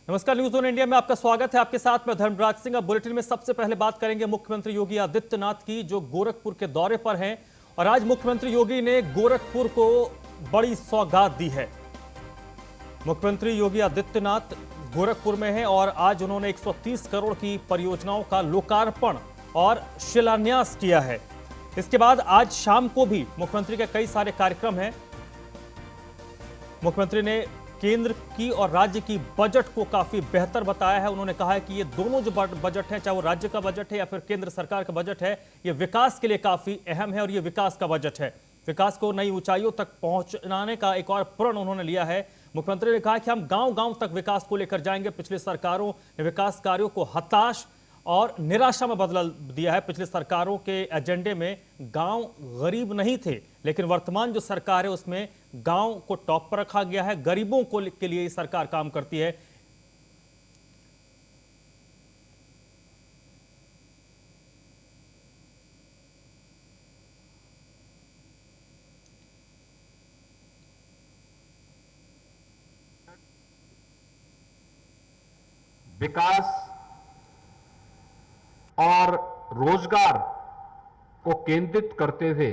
नमस्कार, news on India में आपका स्वागत है। आपके साथ में धर्मराज सिंह। अब बुलेटिन में सबसे पहले बात करेंगे मुख्यमंत्री योगी आदित्यनाथ की, जो गोरखपुर के दौरे पर हैं। और आज मुख्यमंत्री योगी ने गोरखपुर को बड़ी सौगात दी है। मुख्यमंत्री योगी आदित्यनाथ गोरखपुर में हैं और आज उन्होंने 130 करोड़ की परियोजनाओं का लोकार्पण और शिलान्यास किया है। इसके बाद आज शाम को भी मुख्यमंत्री के कई सारे कार्यक्रम हैं। मुख्यमंत्री ने केंद्र की और राज्य की बजट को काफी बेहतर बताया है। उन्होंने कहा है कि ये दोनों जो बजट है, चाहे वो राज्य का बजट है या फिर केंद्र सरकार का बजट है, ये विकास के लिए काफी अहम है और ये विकास का बजट है। विकास को नई ऊंचाइयों तक पहुंचाने का एक और प्रण उन्होंने लिया है। मुख्यमंत्री ने कहा कि हम गांव-गांव तक विकास को लेकर जाएंगे। पिछली सरकारों ने विकास कार्यों को हताश और निराशा में बदल दिया है। पिछली सरकारों के एजेंडे में गांव गरीब नहीं थे, लेकिन वर्तमान जो सरकार है उसमें गांव को टॉप पर रखा गया है। गरीबों को के लिए ये सरकार काम करती है। विकास और रोजगार को केंद्रित करते हुए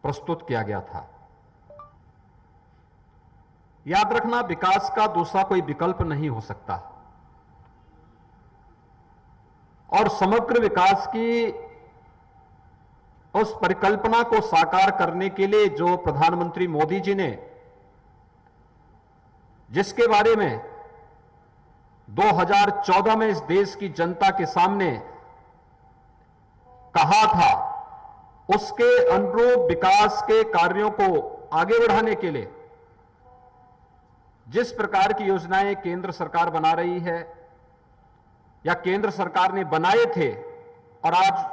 प्रस्तुत किया गया था। याद रखना, विकास का दूसरा कोई विकल्प नहीं हो सकता और समग्र विकास की उस परिकल्पना को साकार करने के लिए जो प्रधानमंत्री मोदी जी ने, जिसके बारे में 2014 में इस देश की जनता के सामने कहा था, उसके अनुरूप विकास के कार्यों को आगे बढ़ाने के लिए जिस प्रकार की योजनाएं केंद्र सरकार बना रही है या केंद्र सरकार ने बनाए थे और आज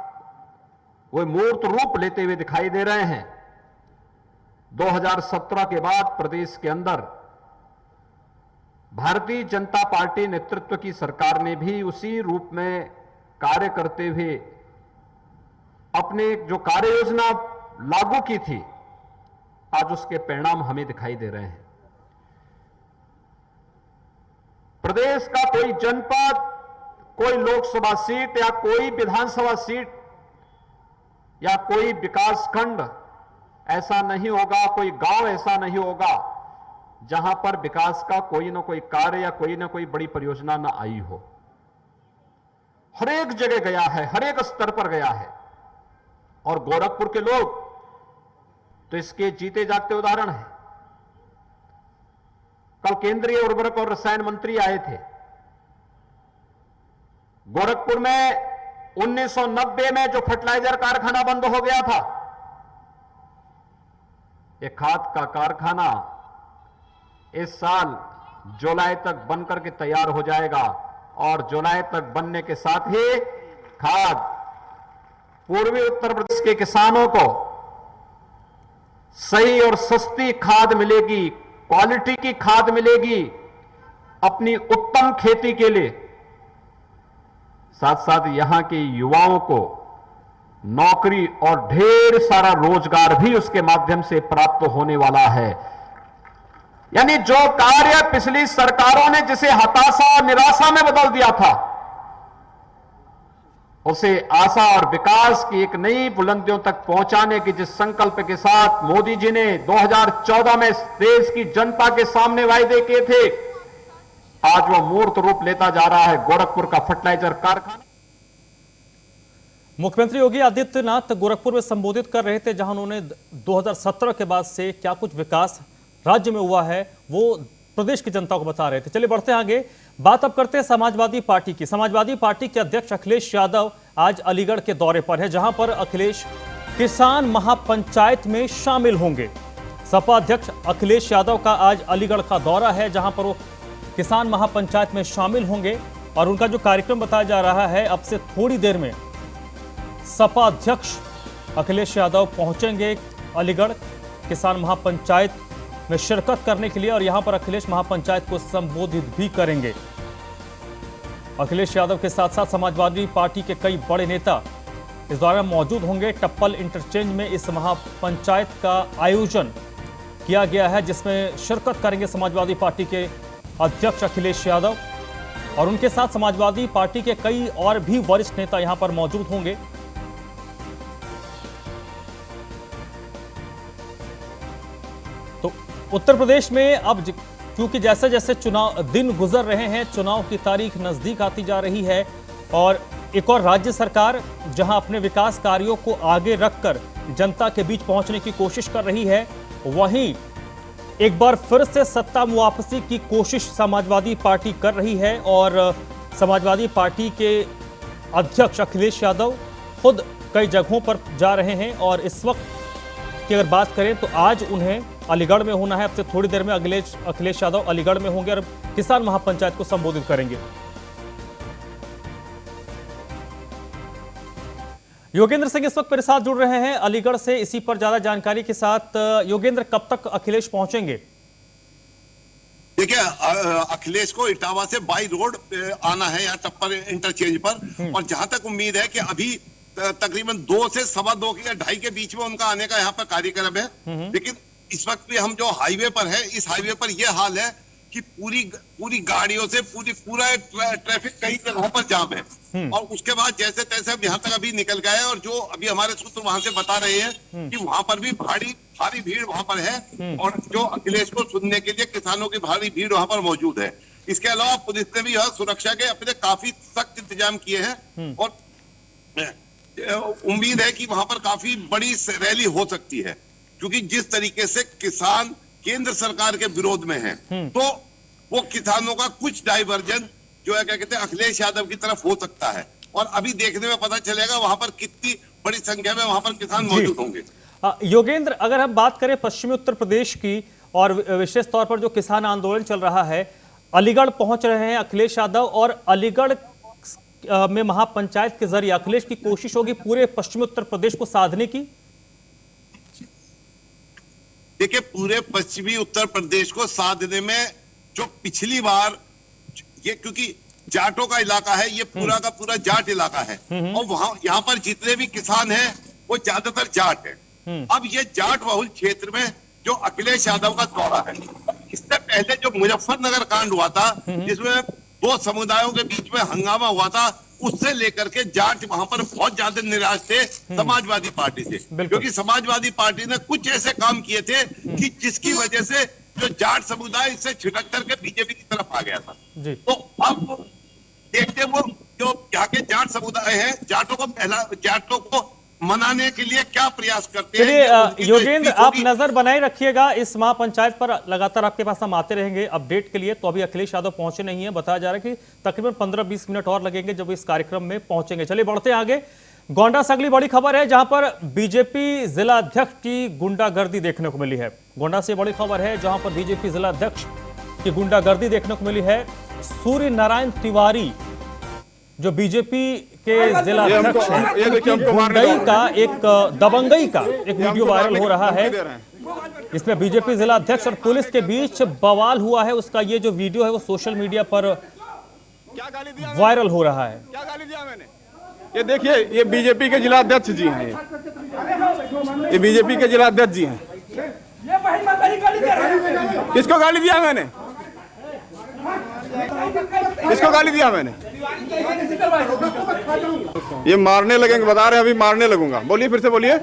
वो मूर्त रूप लेते हुए दिखाई दे रहे हैं। 2017 के बाद प्रदेश के अंदर भारतीय जनता पार्टी नेतृत्व की सरकार ने भी उसी रूप में कार्य करते हुए अपने जो कार्य योजना लागू की थी, आज उसके परिणाम हमें दिखाई दे रहे हैं। प्रदेश का कोई जनपद, कोई लोकसभा सीट या कोई विधानसभा सीट या कोई विकासखंड ऐसा नहीं होगा, कोई गांव ऐसा नहीं होगा जहां पर विकास का कोई ना कोई कार्य या कोई ना कोई बड़ी परियोजना ना आई हो। हर एक जगह गया है, हर एक स्तर पर गया है और गोरखपुर के लोग तो इसके जीते जागते उदाहरण हैं। कल केंद्रीय उर्वरक और रसायन मंत्री आए थे गोरखपुर में। 1990 में जो फर्टिलाइजर कारखाना बंद हो गया था, एक खाद का कारखाना इस साल जुलाई तक बनकर के तैयार हो जाएगा और जुलाई तक बनने के साथ ही खाद पूर्वी उत्तर प्रदेश के किसानों को सही और सस्ती खाद मिलेगी, क्वालिटी की खाद मिलेगी अपनी उत्तम खेती के लिए। साथ साथ यहां के युवाओं को नौकरी और ढेर सारा रोजगार भी उसके माध्यम से प्राप्त होने वाला है। यानी जो कार्य पिछली सरकारों ने जिसे हताशा और निराशा में बदल दिया था, उसे आशा और विकास की एक नई बुलंदियों तक पहुंचाने की जिस संकल्प के साथ मोदी जी ने 2014 में देश की जनता के सामने वायदे किए थे, आज वो मूर्त रूप लेता जा रहा है गोरखपुर का फर्टिलाइजर कारखाना। मुख्यमंत्री योगी आदित्यनाथ गोरखपुर में संबोधित कर रहे थे, जहां उन्होंने 2017 के बाद से क्या कुछ विकास राज्य में हुआ है वो प्रदेश की जनता को बता रहे थे। चलिए बढ़ते हैं आगे। बात अब करते हैं समाजवादी पार्टी की। समाजवादी पार्टी के अध्यक्ष अखिलेश यादव आज अलीगढ़ के दौरे पर है, जहां पर अखिलेश किसान महापंचायत में शामिल होंगे। सपा अध्यक्ष अखिलेश यादव का आज अलीगढ़ का दौरा है, जहां पर वो किसान महापंचायत में शामिल होंगे और उनका जो कार्यक्रम बताया जा रहा है, अब से थोड़ी देर में सपा अध्यक्ष अखिलेश यादव पहुंचेंगे अलीगढ़ किसान महापंचायत में शिरकत करने के लिए और यहां पर अखिलेश महापंचायत को संबोधित भी करेंगे। अखिलेश यादव के साथ साथ समाजवादी पार्टी के कई बड़े नेता इस दौरान मौजूद होंगे। टप्पल इंटरचेंज में इस महापंचायत का आयोजन किया गया है, जिसमें शिरकत करेंगे समाजवादी पार्टी के अध्यक्ष अखिलेश यादव और उनके साथ समाजवादी पार्टी के कई और भी वरिष्ठ नेता यहां पर मौजूद होंगे। तो उत्तर प्रदेश में अब क्योंकि जैसे जैसे चुनाव दिन गुजर रहे हैं, चुनाव की तारीख नजदीक आती जा रही है और एक और राज्य सरकार जहां अपने विकास कार्यों को आगे रखकर जनता के बीच पहुंचने की कोशिश कर रही है, वहीं एक बार फिर से सत्ता वापसी की कोशिश समाजवादी पार्टी कर रही है और समाजवादी पार्टी के अध्यक्ष अखिलेश यादव खुद कई जगहों पर जा रहे हैं और इस वक्त की अगर बात करें तो आज उन्हें अलीगढ़ में होना है। अब से थोड़ी देर में अखिलेश यादव अलीगढ़ में होंगे और किसान महापंचायत को संबोधित करेंगे। योगेंद्र सिंह इस वक्त मेरे साथ जुड़ रहे हैं अलीगढ़ से, इसी पर ज्यादा जानकारी के साथ। योगेंद्र, कब तक अखिलेश पहुंचेंगे? देखिए, अखिलेश को इटावा से बाई रोड आना है, यहाँ टप्पर इंटरचेंज पर, और जहां तक उम्मीद है कि अभी तकरीबन 2 से 2:15 या 2:30 के बीच में उनका आने का यहाँ पर कार्यक्रम है। लेकिन इस वक्त भी हम जो हाईवे पर है, इस हाईवे पर यह हाल है कि पूरी गाड़ियों से पूरा ट्रैफिक कई जगहों पर जाम है और उसके बाद जैसे तैसे हम यहाँ तक अभी निकल गए और जो अभी हमारे सूत्र वहां से बता रहे हैं कि वहां पर भी भारी भीड़ वहां पर है और जो अखिलेश को सुनने के लिए किसानों की भारी भीड़ वहां पर मौजूद है। इसके अलावा पुलिस ने भी सुरक्षा के अपने काफी सख्त इंतजाम किए हैं और उम्मीद है कि वहां पर काफी बड़ी रैली हो सकती है, क्योंकि जिस तरीके से किसान केंद्र सरकार के विरोध में है तो वो किसानों का कुछ डाइवर्जन जो है क्या कहते हैं अखिलेश यादव की तरफ हो सकता है और अभी देखने में पता चलेगा वहां पर कितनी बड़ी संख्या में वहां पर किसान मौजूद होंगे। योगेंद्र, अगर हम बात करें पश्चिमी उत्तर प्रदेश की और विशेष तौर पर जो किसान आंदोलन चल रहा है, अलीगढ़ पहुंच रहे हैं अखिलेश यादव और अलीगढ़ में महापंचायत के जरिए अखिलेश की कोशिश होगी पूरे पश्चिमी उत्तर प्रदेश को साधने की। देखिए, पूरे पश्चिमी उत्तर प्रदेश को साधने में जो पिछली बार ये क्योंकि जाटों का इलाका है, ये पूरा का पूरा जाट इलाका है और वहां यहाँ पर जितने भी किसान हैं वो ज्यादातर जाट हैं। अब ये जाट बहुल क्षेत्र में जो अखिलेश यादव का दौरा है, इससे पहले जो मुजफ्फरनगर कांड हुआ था जिसमें 2 समुदायों के बीच में हंगामा हुआ था, उससे लेकर के जाट वहां पर बहुत ज्यादा निराश थे समाजवादी पार्टी से, क्योंकि समाजवादी पार्टी ने कुछ ऐसे काम किए थे कि जिसकी वजह से जो जाट समुदाय इससे छिटक करके बीजेपी की तरफ आ गया था। तो अब देखते वो जो यहाँ के जाट समुदाय है, जाटों को मनाने के लिए क्या प्रयास करते हैं। योगेंद्र, आप नजर बनाए रखिएगा इस महापंचायत पर, लगातार आपके पास हम आते रहेंगे अपडेट के लिए। तो अभी अखिलेश यादव पहुंचे नहीं है, बताया जा रहा है कि तकरीबन 15-20 मिनट और लगेंगे जब इस कार्यक्रम में पहुंचेंगे। चलिए बढ़ते हैं आगे। गोंडा से अगली बड़ी खबर है जहां पर बीजेपी जिला अध्यक्ष की गुंडागर्दी देखने को मिली है। गोंडा से बड़ी खबर है जहां पर बीजेपी जिला अध्यक्ष की गुंडागर्दी देखने को मिली है। सूर्य नारायण तिवारी जो बीजेपी के जिला अध्यक्ष हैं, दबंगई का एक वीडियो वायरल हो रहा है। इसमें बीजेपी जिला अध्यक्ष और पुलिस के बीच बवाल हुआ है। उसका ये जो वीडियो है वो सोशल मीडिया पर वायरल हो रहा है। क्या गाली दिया मैंने? ये देखिए, ये बीजेपी के जिला अध्यक्ष जी हैं, ये बीजेपी के जिला अध्यक्ष जी हैं। किसको गाली दिया मैंने? किसको गाली दिया मैंने? ये मारने लगेंगे, बता रहे हैं अभी मारने लगूंगा। बोलिए, फिर से बोलिए,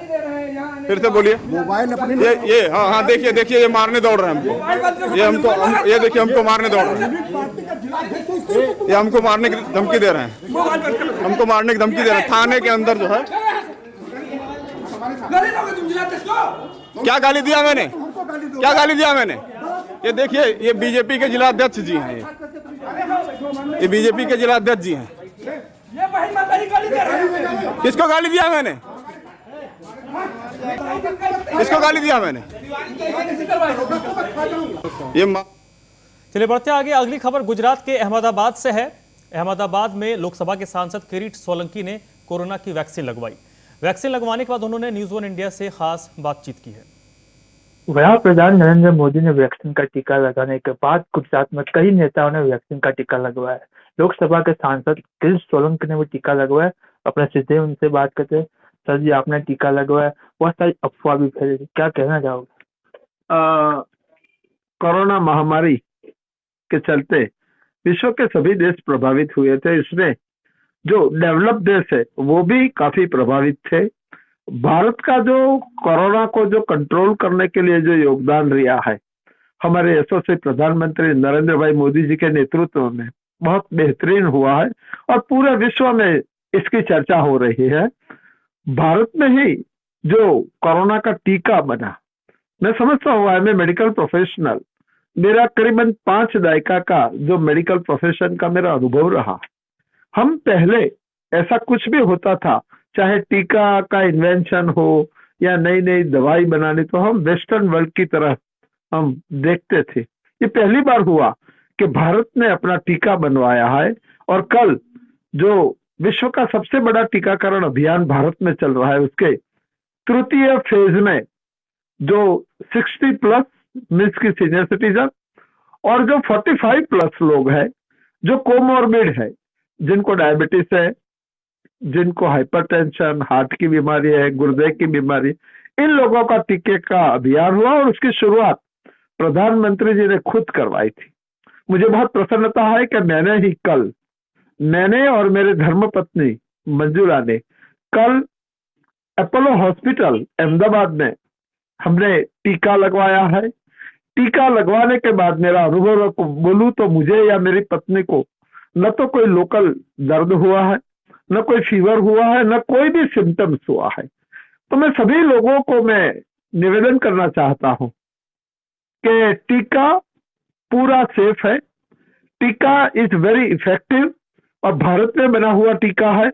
फिर से बोलिए। ये हाँ देखिए ये मारने दौड़ रहे हैं हमको। ये देखिए हमको मारने दौड़ रहे हैं। ये हमको मारने की धमकी दे रहे हैं, हमको मारने की धमकी दे रहे हैं। थाने के अंदर जो है क्या गाली दिया मैंने? क्या गाली दिया मैंने? ये देखिए, ये बीजेपी के जिला अध्यक्ष जी हैं, ये बीजेपी के जिला अध्यक्ष जी हैं। किसको गाली दिया मैंने? किसको गाली दिया मैंने? ये चलिए बढ़ते आगे। अगली खबर गुजरात के अहमदाबाद से है। अहमदाबाद में लोकसभा के सांसद किरीट सोलंकी ने कोरोना की वैक्सीन लगवाई। वैक्सीन लगवाने के बाद उन्होंने न्यूज़ 1 इंडिया से खास बातचीत की है। वहाँ प्रधान नरेंद्र मोदी ने वैक्सीन का टीका लगाने के बाद गुजरात में कई नेताओं ने वैक्सीन का टीका लगवाया। लोकसभा के सांसद किरीट सोलंकी ने वो टीका लगवाया। अपने सीधे उनसे बात करते, सर जी आपने टीका लगवाया, बहुत सारी अफवाह भी फैली, क्या कहना चाहोगे? कोरोना महामारी के चलते विश्व के सभी देश प्रभावित हुए थे। इसमें जो डेवलप देश है वो भी काफी प्रभावित थे। भारत का जो कोरोना को जो कंट्रोल करने के लिए जो योगदान रहा है, हमारे यशस्वी प्रधानमंत्री नरेंद्र भाई मोदी जी के नेतृत्व में बहुत बेहतरीन हुआ है और पूरे विश्व में इसकी चर्चा हो रही है। भारत में ही जो कोरोना का टीका बना, मैं समझता हूँ, मैं मेडिकल प्रोफेशनल, मेरा करीबन 5 दशक का जो मेडिकल प्रोफेशन का मेरा अनुभव रहा। हम पहले ऐसा कुछ भी होता था, चाहे टीका का इन्वेंशन हो या नई नई दवाई बनानी, तो हम वेस्टर्न वर्ल्ड की तरह हम देखते थे। ये पहली बार हुआ कि भारत ने अपना टीका बनवाया है और कल जो विश्व का सबसे बड़ा टीकाकरण अभियान भारत में चल रहा है, उसके तृतीय फेज में जो 60 प्लस मीन्स की सीनियर सिटीजन और जो 45 प्लस लोग हैं, जो कोमोर्बिड है, जिनको डायबिटीज है, जिनको हाइपरटेंशन, हार्ट की बीमारी है, गुर्दे की बीमारी, इन लोगों का टीके का अभियान हुआ और उसकी शुरुआत प्रधानमंत्री जी ने खुद करवाई थी। मुझे बहुत प्रसन्नता है कि मैंने और मेरे धर्मपत्नी मंजूरा ने कल अपोलो हॉस्पिटल अहमदाबाद में हमने टीका लगवाया है। टीका लगवाने के बाद मेरा अनुभव बोलूं तो मुझे या मेरी पत्नी को न तो कोई लोकल दर्द हुआ है, न कोई फीवर हुआ है, न कोई भी सिम्टम्स हुआ है। तो मैं सभी लोगों को मैं निवेदन करना चाहता हूं कि टीका पूरा सेफ है, टीका इज वेरी इफेक्टिव और भारत में बना हुआ टीका है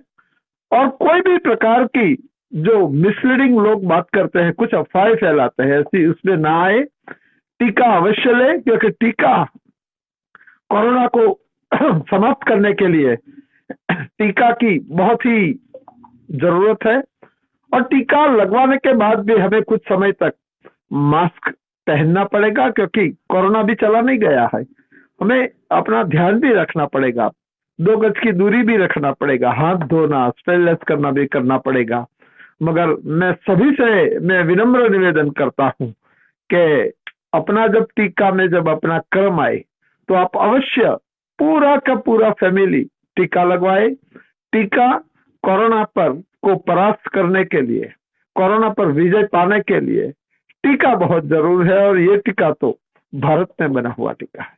और कोई भी प्रकार की जो मिसलीडिंग लोग बात करते हैं, कुछ अफवाहें फैलाते हैं, ऐसी उसमें ना आए। टीका अवश्य ले, क्योंकि टीका कोरोना को समाप्त करने के लिए टीका की बहुत ही जरूरत है और टीका लगवाने के बाद भी हमें कुछ समय तक मास्क पहनना पड़ेगा, क्योंकि कोरोना भी चला नहीं गया है। हमें अपना ध्यान भी रखना पड़ेगा, 2 गज की दूरी भी रखना पड़ेगा, हाथ धोना, स्टेनलेस करना भी करना पड़ेगा। मगर मैं सभी से मैं विनम्र निवेदन करता हूं कि अपना जब टीका में जब अपना क्रम आए तो आप अवश्य पूरा का पूरा फैमिली टीका लगवाए। टीका कोरोना पर को परास्त करने के लिए, कोरोना पर विजय पाने के लिए टीका बहुत जरूर है और ये टीका तो भारत में बना हुआ टीका है।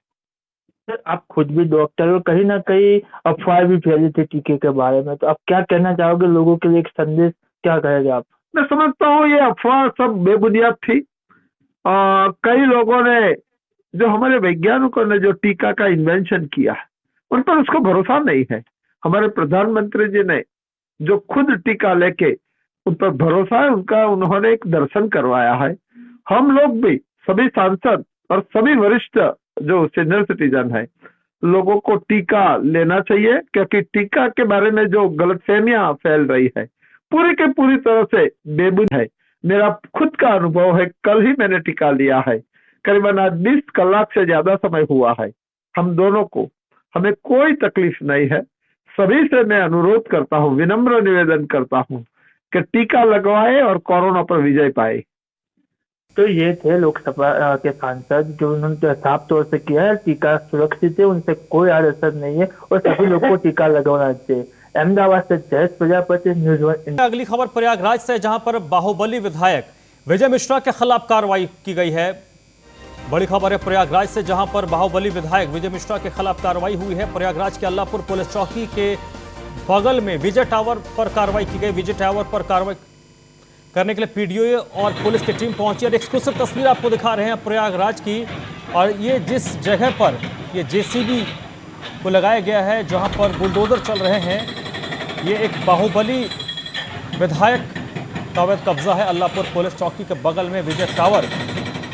सर, आप खुद भी डॉक्टर हो, कहीं ना कहीं अफवाहें भी फैली थी टीके के बारे में, तो आप क्या कहना चाहोगे लोगों के लिए, एक संदेश क्या कहेंगे आप? मैं समझता हूँ ये अफवाह सब बेबुनियाद थी। कई लोगों ने, जो हमारे वैज्ञानिकों ने जो टीका का इन्वेंशन किया उन पर उसको भरोसा नहीं है। हमारे प्रधानमंत्री जी ने जो खुद टीका लेके उन पर भरोसा है, उनका उन्होंने एक दर्शन करवाया है। हम लोग भी सभी सांसद और सभी वरिष्ठ जो सीनियर सिटीजन है, लोगों को टीका लेना चाहिए, क्योंकि टीका के बारे में जो गलतफहमियां फैल रही है पूरी के पूरी तरह से बेबुनियाद है। मेरा खुद का अनुभव है, कल ही मैंने टीका लिया है, करीबन आज 20 कलाक से ज्यादा समय हुआ है। हम दोनों को, हमें कोई तकलीफ नहीं है। सभी से मैं अनुरोध करता हूँ, विनम्र निवेदन करता हूँ कि टीका लगवाए और कोरोना पर विजय पाए। तो ये थे लोकसभा के सांसद जो उन्होंने साफ तौर से किया है टीका सुरक्षित है, उनसे कोई आड़-असर नहीं है और सभी लोगों को टीका लगवाना चाहिए। अहमदाबाद से जयेश प्रजापति, न्यूज़ 1। अगली खबर प्रयागराज से, जहां पर बाहुबली विधायक विजय मिश्रा के खिलाफ कार्रवाई की गई है। बड़ी खबर है प्रयागराज से, जहां पर बाहुबली विधायक विजय मिश्रा के खिलाफ कार्रवाई हुई है। प्रयागराज के अल्लाहपुर पुलिस चौकी के बगल में विजय टावर पर कार्रवाई की गई। विजय टावर पर कार्रवाई करने के लिए पीडीओ और पुलिस की टीम पहुंची और एक्सक्लूसिव तस्वीर आपको दिखा रहे हैं प्रयागराज की। और ये जिस जगह पर ये जेसीबी को लगाया गया है, जहां पर बुलडोजर चल रहे हैं, ये एक बाहुबली विधायक का अवैध कब्जा है। अल्लाहपुर पुलिस चौकी के बगल में विजय टावर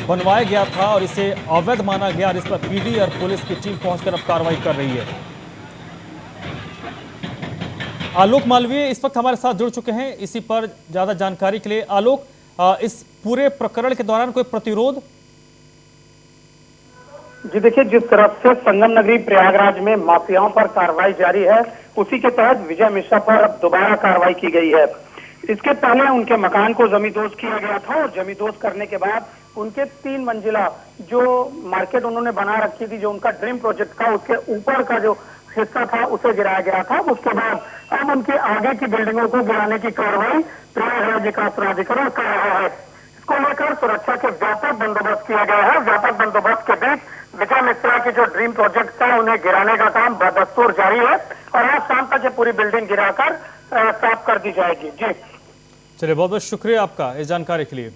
बनवाया गया था और इसे अवैध माना गया और इस पर पीडी और पुलिस की टीम पहुंचकर अब कार्रवाई कर रही है। आलोक मालवीय इस वक्त हमारे साथ जुड़ चुके हैं इसी पर ज्यादा जानकारी के लिए। आलोक, इस पूरे प्रकरण के दौरान कोई प्रतिरोध? जी देखिए, जिस तरफ से संगम नगरी प्रयागराज में माफियाओं पर कार्रवाई जारी है, उसी के तहत विजय मिश्रा पर अब दोबारा कार्रवाई की गई है। इसके पहले उनके मकान को जमींदोज किया गया था और जमींदोज करने के बाद उनके 3 मंजिला जो मार्केट उन्होंने बना रखी थी, जो उनका ड्रीम प्रोजेक्ट था, उसके ऊपर का जो हिस्सा था उसे गिराया गया था। उसके बाद अब उनके आगे की बिल्डिंगों को गिराने की कार्रवाई प्रयागराज विकास प्राधिकरण कर रहा है। इसको लेकर सुरक्षा के व्यापक बंदोबस्त किया गया है। व्यापक बंदोबस्त के बीच विजय मिश्रा की जो ड्रीम प्रोजेक्ट था उन्हें गिराने का काम बदस्तूर जारी है और आज शाम तक ये पूरी बिल्डिंग गिराकर साफ कर दी जाएगी। जी चलिए, बहुत बहुत शुक्रिया आपका इस जानकारी के लिए।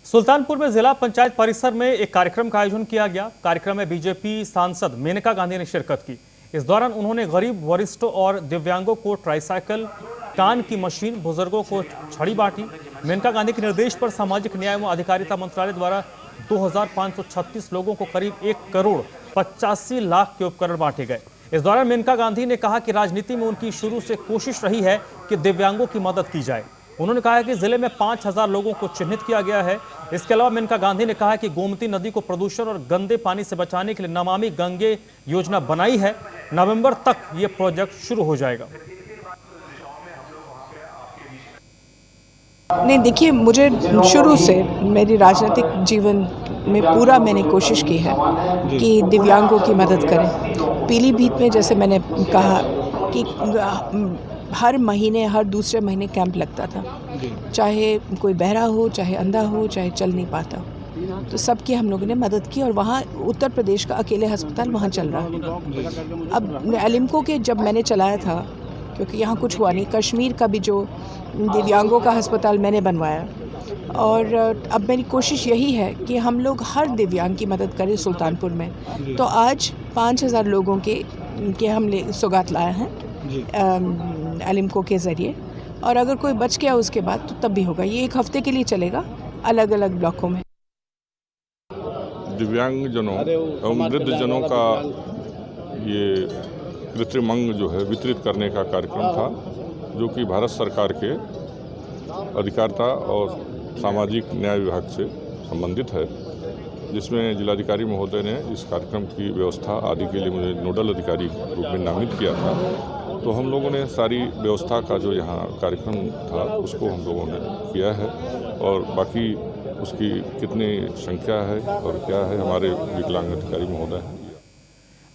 सुल्तानपुर में जिला पंचायत परिसर में एक कार्यक्रम का आयोजन किया गया। कार्यक्रम में बीजेपी सांसद मेनका गांधी ने शिरकत की। इस दौरान उन्होंने गरीब, वरिष्ठ और दिव्यांगों को ट्राईसाइकिल, कान की मशीन, बुजुर्गों को छड़ी बांटी। मेनका गांधी के निर्देश पर सामाजिक न्याय एवं अधिकारिता मंत्रालय द्वारा 2536 लोगों को करीब 1,85,00,000 के उपकरण बांटे गए। इस दौरान मेनका गांधी ने कहा कि राजनीति में उनकी शुरू से कोशिश रही है कि दिव्यांगों की मदद की जाए। उन्होंने कहा कि जिले में 5000 लोगों को चिन्हित किया गया है। इसके अलावा मेनका गांधी ने कहा कि गोमती नदी को प्रदूषण और गंदे पानी से बचाने के लिए नमामि गंगे योजना बनाई है। नवंबर तक ये प्रोजेक्ट शुरू हो जाएगा। नहीं, देखिए, मुझे शुरू से मेरी राजनीतिक जीवन में पूरा मैंने कोशिश की है कि दिव्यांगों की मदद करें। पीलीभीत में जैसे मैंने कहा कि हर महीने, हर दूसरे महीने कैंप लगता था, चाहे कोई बहरा हो, चाहे अंधा हो, चाहे चल नहीं पाता हो, तो सबकी हम लोगों ने मदद की और वहाँ उत्तर प्रदेश का अकेले अस्पताल वहाँ चल रहा है। अब एलिम्को के जब मैंने चलाया था, क्योंकि यहाँ कुछ हुआ नहीं, कश्मीर का भी जो दिव्यांगों का अस्पताल मैंने बनवाया और अब मेरी कोशिश यही है कि हम लोग हर दिव्यांग की मदद करें सुल्तानपुर में। तो आज 5000 लोगों के हम सौगात लाए हैं एलिम्को के ज़रिए और अगर कोई बच गया उसके बाद तो तब भी होगा। ये 1 हफ्ते के लिए चलेगा अलग अलग ब्लॉकों में। दिव्यांगजनों एवं वृद्धजनों का ये कृत्रिम अंग जो है वितरित करने का कार्यक्रम था, जो कि भारत सरकार के अधिकारिता और सामाजिक न्याय विभाग से संबंधित है, जिसमें जिलाधिकारी महोदय ने इस कार्यक्रम की व्यवस्था आदि के लिए मुझे नोडल अधिकारी के रूप में नामित किया था। तो हम लोगों ने सारी व्यवस्था का जो यहाँ कार्यक्रम था उसको हम लोगों ने किया है और बाकी उसकी कितनी संख्या है और क्या है हमारे विकलांग अधिकारी महोदय हैं।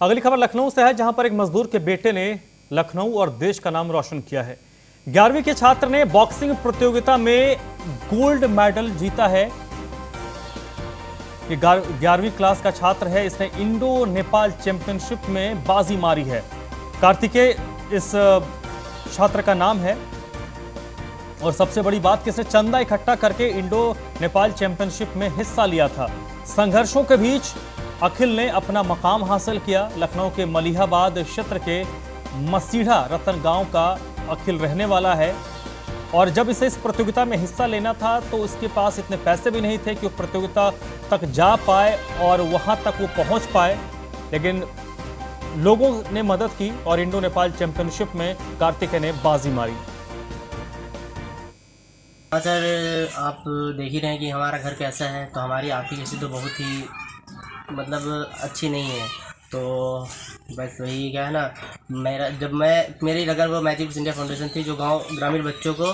अगली खबर लखनऊ से है, जहां पर एक मजदूर के बेटे ने लखनऊ और देश का नाम रोशन किया है। 11वीं के छात्र ने बॉक्सिंग प्रतियोगिता में गोल्ड मेडल जीता है। ये 11वीं क्लास का छात्र है। इसने इंडो नेपाल चैंपियनशिप में बाजी मारी है। कार्तिकेय इस छात्र का नाम है और सबसे बड़ी बात कि इसने चंदा इकट्ठा करके इंडो नेपाल चैंपियनशिप में हिस्सा लिया था। संघर्षों के बीच अखिल ने अपना मकाम हासिल किया। लखनऊ के मलिहाबाद क्षेत्र के मसीढ़ा रतन गांव का अखिल रहने वाला है और जब इसे इस प्रतियोगिता में हिस्सा लेना था तो उसके पास इतने पैसे भी नहीं थे कि वो प्रतियोगिता तक जा पाए और वहां तक वो पहुंच पाए, लेकिन लोगों ने मदद की और इंडो नेपाल चैंपियनशिप में कार्तिकेय ने बाजी मारी। हाँ सर, आप देख ही रहे हैं कि हमारा घर कैसा है, तो हमारी आर्थिक स्थिति तो बहुत ही मतलब अच्छी नहीं है। तो बस वही क्या है ना, मेरी लगन वो मैजिक इंडिया फाउंडेशन थी, जो गांव ग्रामीण बच्चों को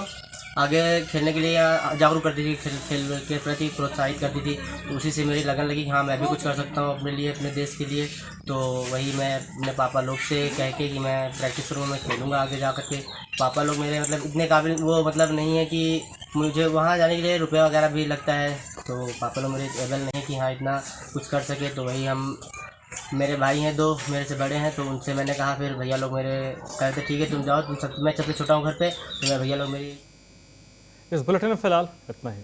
आगे खेलने के लिए जागरूक करती थी, खेल के प्रति प्रोत्साहित करती थी। तो उसी से मेरी लगन लगी कि हाँ मैं भी कुछ कर सकता हूँ अपने लिए, अपने देश के लिए। तो वही मैं अपने पापा लोग से कह के कि मैं प्रैक्टिस करूँ, मैं खेलूँगा आगे जा कर के। पापा लोग मेरे मतलब इतने काबिल वो मतलब नहीं है कि मुझे वहाँ जाने के लिए रुपया वगैरह भी लगता है, तो पापा लोग मेरे एबल नहीं कि हाँ इतना कुछ कर सके। तो वही मेरे भाई हैं 2 मेरे से बड़े हैं, तो उनसे मैंने कहा, फिर भैया लोग मेरे कहते ठीक है तुम जाओ, मैं सबसे छोटा हूँ घर पे, तो मैं भैया लोग मेरी। इस बुलेटिन में फिलहाल इतना ही।